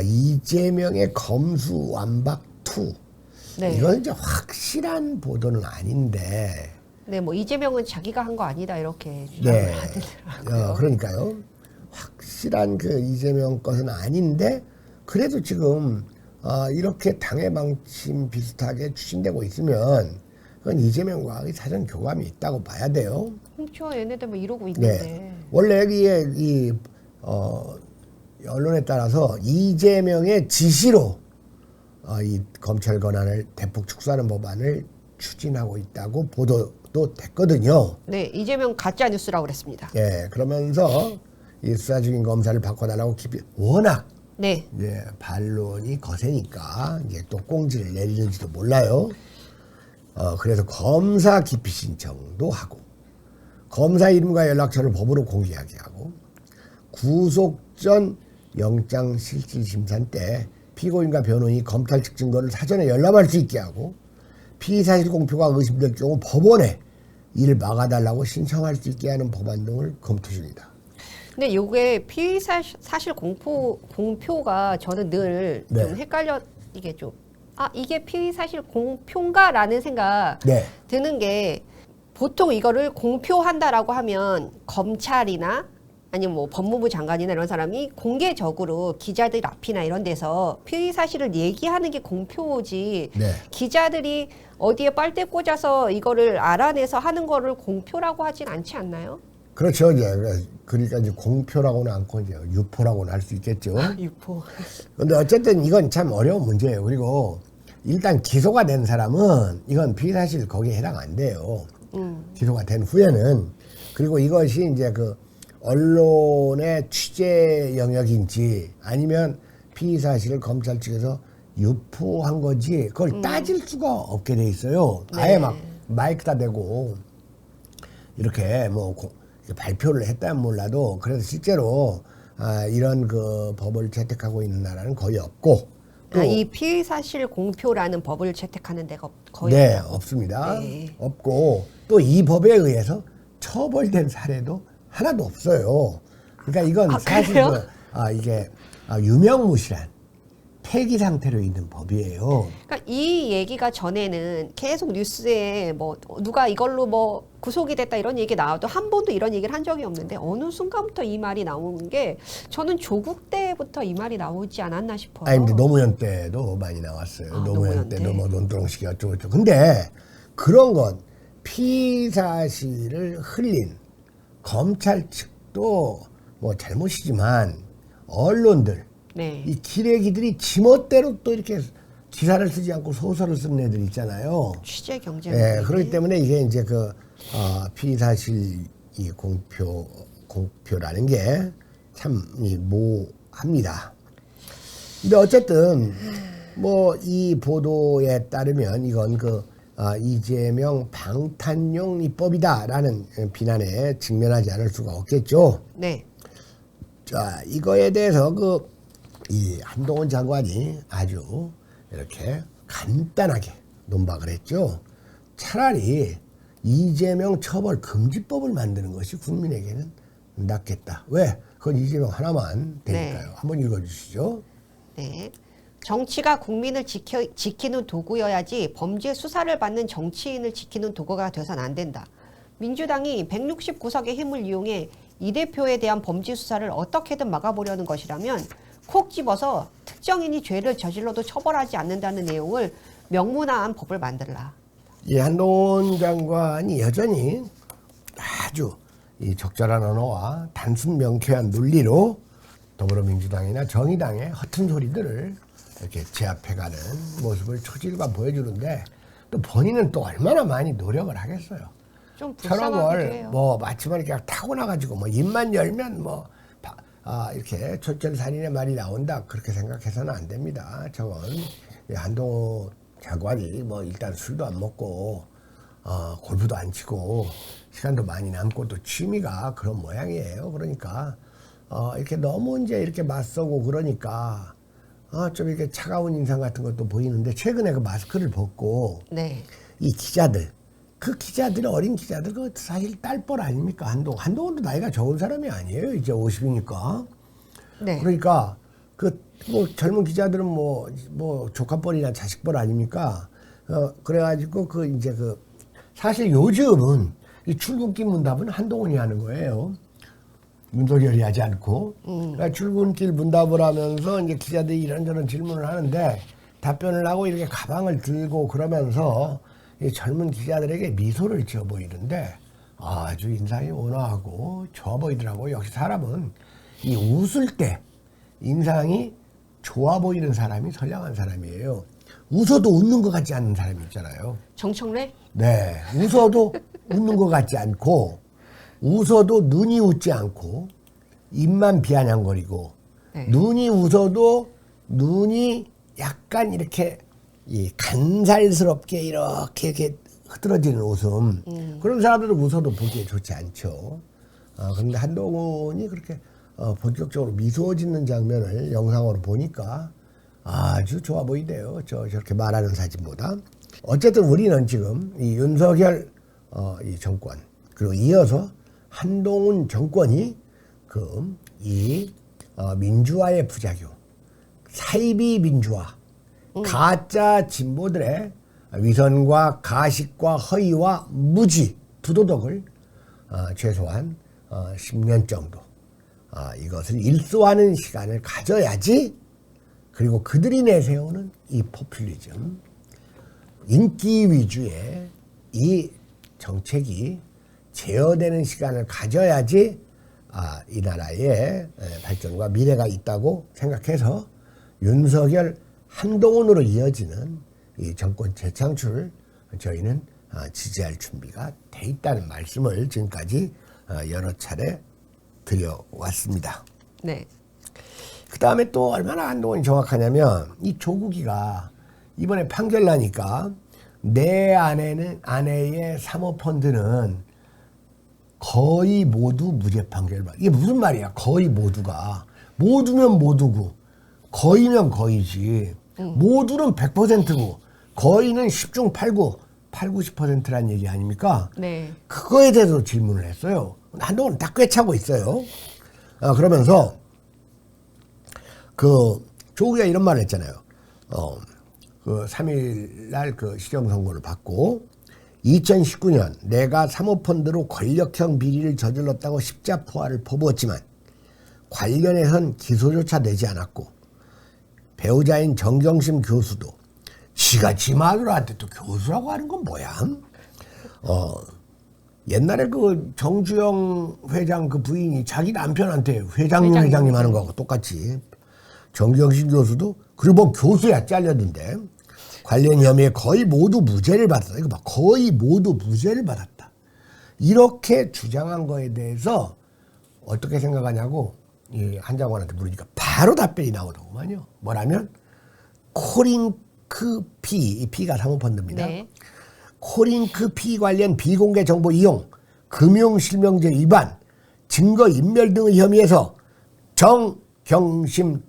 이재명의 검수완박 투. 네. 이건 이제 확실한 보도는 아닌데. 네, 뭐 이재명은 자기가 한 거 아니다 이렇게 주장을 네. 하더라고요. 그러니까요. 확실한 그 이재명 것은 아닌데 그래도 지금 이렇게 당의 방침 비슷하게 추진되고 있으면 그건 이재명과 사전 교감이 있다고 봐야 돼요. 그렇죠. 얘네들 뭐 이러고 있는데. 네. 원래 이 언론에 따라서 이재명의 지시로 이 검찰 권한을 대폭 축소하는 법안을 추진하고 있다고 보도도 됐거든요. 네, 이재명 가짜 뉴스라고 그랬습니다. 예, 그러면서 이 수사 중인 검사를 바꿔달라고 워낙 네. 이제 반론이 거세니까 이제 또 꽁지를 내리는지도 몰라요. 그래서 검사 기피 신청도 하고 검사 이름과 연락처를 법으로 공개하게 하고 구속 전 영장 실질 심산 때 피고인과 변호인이 검찰 측 증거를 사전에 열람할 수 있게 하고 피의사실 공표가 의심될 경우 법원에 이를 막아달라고 신청할 수 있게 하는 법안 등을 검토 중이다. 근데 이게 피의사실 공표가 저는 늘 좀 네. 헷갈려 이게 좀 이게 피의사실 공표인가라는 생각 네. 드는 게 보통 이거를 공표한다라고 하면 검찰이나 아니면 뭐 법무부 장관이나 이런 사람이 공개적으로 기자들 앞이나 이런 데서 피의 사실을 얘기하는 게 공표지. 네. 기자들이 어디에 빨대 꽂아서 이거를 알아내서 하는 거를 공표라고 하진 않지 않나요? 그렇죠. 이제 그러니까 이제 공표라고는 않고 이제 유포라고는 할 수 있겠죠. 유포. 근데 어쨌든 이건 참 어려운 문제예요. 그리고 일단 기소가 된 사람은 이건 피의사실 거기에 해당 안 돼요. 기소가 된 후에는. 그리고 이것이 이제 그 언론의 취재 영역인지 아니면 피의사실을 검찰 측에서 유포한 거지 그걸 따질 수가 없게 돼 있어요. 네. 아예 막 마이크다 대고 이렇게 뭐 발표를 했다면 몰라도 그래서 실제로 이런 그 법을 채택하고 있는 나라는 거의 없고 또 이 피의 사실 공표라는 법을 채택하는 데가 거의 네, 없다고. 없습니다. 네. 없고 또 이 법에 의해서 처벌된 사례도 하나도 없어요. 그러니까 이건 사실 그래요? 이게 유명무실한 폐기 상태로 있는 법이에요. 그러니까 이 얘기가 전에는 계속 뉴스에 뭐 누가 이걸로 뭐 구속이 됐다 이런 얘기 나와도 한 번도 이런 얘기를 한 적이 없는데 어느 순간부터 이 말이 나오는 게 저는 조국 때부터 이 말이 나오지 않았나 싶어요. 아니 근데 노무현 때도 많이 나왔어요. 노무현 때. 때도 뭐 논두렁식이 어쩌고저쩌고. 근데 그런 건 피사실을 흘린 검찰 측도 뭐 잘못이지만 언론들 네. 이 기레기들이 지멋대로 또 이렇게 기사를 쓰지 않고 소설을 쓰는 애들 있잖아요. 취재 경쟁. 예, 그렇기 때문에 이게 이제 피사실 이 공표라는 게 참 모호합니다. 근데 어쨌든 뭐 이 보도에 따르면 이건 이재명 방탄용 입법이다라는 비난에 직면하지 않을 수가 없겠죠. 네. 자, 이거에 대해서 이 한동훈 장관이 아주 이렇게 간단하게 논박을 했죠. 차라리 이재명 처벌 금지법을 만드는 것이 국민에게는 낫겠다. 왜? 그건 이재명 하나만 되니까요. 네. 한번 읽어주시죠. 네. 정치가 국민을 지키는 도구여야지 범죄 수사를 받는 정치인을 지키는 도구가 돼서는 안 된다. 민주당이 169석의 힘을 이용해 이 대표에 대한 범죄 수사를 어떻게든 막아보려는 것이라면 콕 집어서 특정인이 죄를 저질러도 처벌하지 않는다는 내용을 명문화한 법을 만들라. 이 한동훈 장관이 여전히 아주 이 적절한 언어와 단순 명쾌한 논리로 더불어민주당이나 정의당의 허튼 소리들을 이렇게 제압해가는 모습을 초질과 보여주는데 또 본인은 또 얼마나 많이 노력을 하겠어요. 좀 불쌍하기도 저런 해요. 걸 마침만 이렇게 타고나가지고 입만 열면 이렇게 촌철살인의 말이 나온다 그렇게 생각해서는 안 됩니다. 저건 한동훈 장관이 일단 술도 안 먹고 골프도 안 치고 시간도 많이 남고 또 취미가 그런 모양이에요. 그러니까 이렇게 너무 이제 이렇게 맞서고 그러니까 좀 이렇게 차가운 인상 같은 것도 보이는데 최근에 그 마스크를 벗고 네. 이 기자들 그 기자들 어린 기자들 그 사실 딸뻘 아닙니까? 한동훈도 나이가 적은 사람이 아니에요. 이제 50이니까. 네. 그러니까 뭐 젊은 기자들은 뭐 조카뻘이나 자식뻘 아닙니까? 그래가지고 사실 요즘은 이 출근길 문답은 한동훈이 하는 거예요. 윤석열이 하지 않고. 그러니까 출근길 문답을 하면서 이제 기자들이 이런저런 질문을 하는데 답변을 하고 이렇게 가방을 들고 그러면서 이 젊은 기자들에게 미소를 지어 보이는데 아주 인상이 온화하고 좋아 보이더라고요. 역시 사람은 이 웃을 때 인상이 좋아 보이는 사람이 선량한 사람이에요. 웃어도 웃는 것 같지 않은 사람이 있잖아요. 정청래? 네. 웃어도 웃는 것 같지 않고, 웃어도 눈이 웃지 않고, 입만 비아냥거리고, 네. 눈이 웃어도 눈이 약간 이렇게 간살스럽게 이렇게 흐드러지는 웃음. 그런 사람들은 웃어도 보기에 좋지 않죠. 그런데 한동훈이 그렇게 본격적으로 미소 짓는 장면을 영상으로 보니까 아주 좋아 보이대요. 저렇게 말하는 사진보다. 어쨌든 우리는 지금 이 윤석열 이 정권 그리고 이어서 한동훈 정권이 민주화의 부작용, 사이비 민주화, 가짜 진보들의 위선과 가식과 허위와 무지, 부도덕을 최소한 10년 정도 이것을 일소하는 시간을 가져야지. 그리고 그들이 내세우는 이 포퓰리즘, 인기 위주의 이 정책이 제어되는 시간을 가져야지 이 나라의 발전과 미래가 있다고 생각해서 윤석열, 한동훈으로 이어지는 이 정권 재창출을 저희는 지지할 준비가 돼 있다는 말씀을 지금까지 여러 차례 드려왔습니다. 네. 그 다음에 또 얼마나 한동훈이 정확하냐면 이 조국이가 이번에 판결 나니까 내 아내의 사모펀드는 거의 모두 무죄 판결을 받. 이게 무슨 말이야? 거의 모두가. 모두면 모두고 거의면 거의지. 모두는 100%고 거의는 10중 8구 90%란 얘기 아닙니까? 네. 그거에 대해서 질문을 했어요. 한동훈은 딱 꿰차고 있어요. 그러면서 조국이가 이런 말을 했잖아요. 3일 날 시정 선고를 받고 2019년 내가 사모펀드로 권력형 비리를 저질렀다고 십자포화를 퍼부었지만 관련해선 기소조차 되지 않았고 배우자인 정경심 교수도 지가 지 마누라한테 또 교수라고 하는 건 뭐야? 옛날에 정주영 회장 부인이 자기 남편한테 회장님 하는 거하고 똑같이 정경심 교수도 그리고 뭐 교수야 잘렸는데 관련 혐의에 거의 모두 무죄를 받았다. 이거 봐, 거의 모두 무죄를 받았다. 이렇게 주장한 거에 대해서 어떻게 생각하냐고 이 한장관한테 물으니까 바로 답변이 나오더구만요. 뭐라면 코링크 P, 이 P가 사모펀드입니다. 네. 코링크 P 관련 비공개 정보 이용, 금융실명제 위반, 증거 인멸 등의 혐의에서 정경심